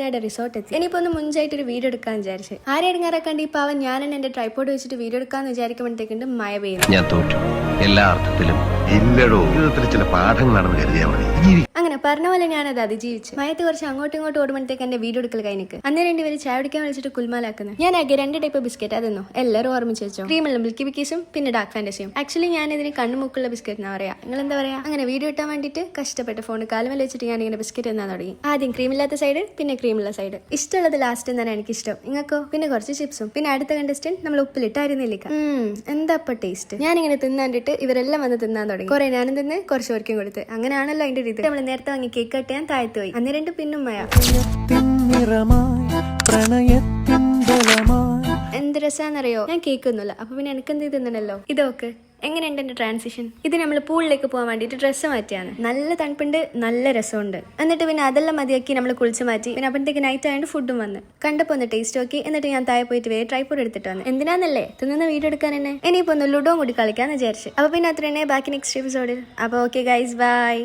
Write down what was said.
Mayanad resort എത്തി. ഇനിയിപ്പോ ഒന്ന് മുൻചായിട്ട് ഒരു വീഡിയോ എടുക്കാൻ വിചാരിച്ചു. ആരെ ഇടങ്ങാറാക്കാണ്ട് ഈ പാവൻ ഞാൻ എന്റെ ട്രൈപോഡ് വെച്ചിട്ട് വീഡിയോ എടുക്കാന്ന് വിചാരിക്കുമ്പോഴത്തേക്കുണ്ട് മഴ പെയ്യുന്നു. ഞാൻ തോറ്റു എല്ലാ അർത്ഥത്തിലും. ഇല്ലടോ, ജീവിതത്തിൽ ചില പാഠങ്ങളാണെന്ന് കരുതിയാൽ മതി. അങ്ങനെ പറഞ്ഞ പോലെ ഞാനത് അതിജീവിച്ചു. മയത്ത് കുറച്ച് അങ്ങോട്ടും ഇങ്ങോട്ടും ഓടുമ്പോഴത്തേക്ക് എന്റെ വീഡിയോ എടുക്കൽ കഴിഞ്ഞിട്ട് അന്നേരം രണ്ടുപേര് ചായ കുടിക്കാൻ വിളിച്ചിട്ട് കുൽമാലാക്കുന്നത്. ഞാൻ ആകെ 2 ടൈപ്പ് ബിസ്ക്കറ്റ് അതെന്നോ എല്ലാവരും ഓർമ്മിച്ച് വെച്ചോ. ക്രീമുള്ള മിൽക്കി ബിക്കീസും പിന്നെ ഡാർക്ക് ഫാന്റസിയും. ആക്ച്വലി ഞാൻ ഇതിന് കണ്ണുമുക്കുള്ള ബിസ്ക്കറ്റ് എന്നാ പറയാ. നിങ്ങൾ എന്താ പറയാ? അങ്ങനെ വീഡിയോ ഇട്ടാൻ വേണ്ടിയിട്ട് കഷ്ടപ്പെട്ട് ഫോൺ കാലുമേൽ വെച്ചിട്ട് ഞാൻ ഇങ്ങനെ ബിസ്ക്കറ്റ് എന്നാ തുടങ്ങി. ആദ്യം ക്രീമില്ലാത്ത സൈഡ്, പിന്നെ ക്രീമുള്ള സൈഡ്. ഇഷ്ടമുള്ളത് ലാസ്റ്റ് എന്നാണ് എനിക്ക് ഇഷ്ടം. നിങ്ങൾക്കോ? പിന്നെ കുറച്ച് ചിപ്സും. പിന്നെ അടുത്ത കണ്ടസ്റ്റന്റ് നമ്മൾ ഉപ്പിലിട്ടായിരുന്നില്ല. എന്താ ടേസ്റ്റ്. ഞാനിങ്ങനെ തിന്നാണ്ടിട്ട് ഇവരെല്ലാം വന്ന് തിന്നാൻ തുടങ്ങി. കുറെ ഞാനും തിന്ന് കുറച്ച് ഓർക്കും കൊടുത്ത്. അങ്ങനെയാണല്ലോ അതിന്റെ രീതി. നമ്മൾ നേരത്തെ വാങ്ങി കേക്ക് കട്ട് ചെയ്യാൻ താഴ്ത്തു പോയി. അന്ന് 2 പിന്നും മഴ. എന്ത് രസാന്നറിയോ? ഞാൻ കേൾക്കുന്നില്ല. അപ്പൊ പിന്നെ എനിക്കെന്ത് തിന്നണല്ലോ. ഇതൊക്കെ എങ്ങനെയുണ്ട് എന്റെ ട്രാൻസിഷൻ? ഇത് നമ്മൾ പൂളിലേക്ക് പോകാൻ വേണ്ടിയിട്ട് ഡ്രസ്സ് മാറ്റിയാണ്. നല്ല തണുപ്പുണ്ട്, നല്ല രസമുണ്ട്. എന്നിട്ട് പിന്നെ അതെല്ലാം മതിയാക്കി നമ്മൾ കുളിച്ച് മാറ്റി. പിന്നെ അപ്പോഴത്തേക്ക് നൈറ്റ് ആയതുകൊണ്ട് ഫുഡും വന്ന് കണ്ടപ്പോ ഒന്ന് ടേസ്റ്റ് നോക്കി. എന്നിട്ട് ഞാൻ താഴെ പോയിട്ട് വേറെ ട്രൈപോഡ് എടുത്തിട്ട് വന്നു. എന്തിനാന്നല്ലേ തിന്നുന്ന വീഡിയോ എടുക്കാൻ തന്നെ. ഇനിയിപ്പോ ഒന്ന് ലുഡോ കൂടി കളിക്കാന്ന് വിചാരിച്ചു. അപ്പൊ പിന്നെ അത്ര തന്നെ ബാക്കി നെക്സ്റ്റ് എപ്പിസോഡിൽ. അപ്പൊ ഓക്കെ ഗൈസ്, ബൈ.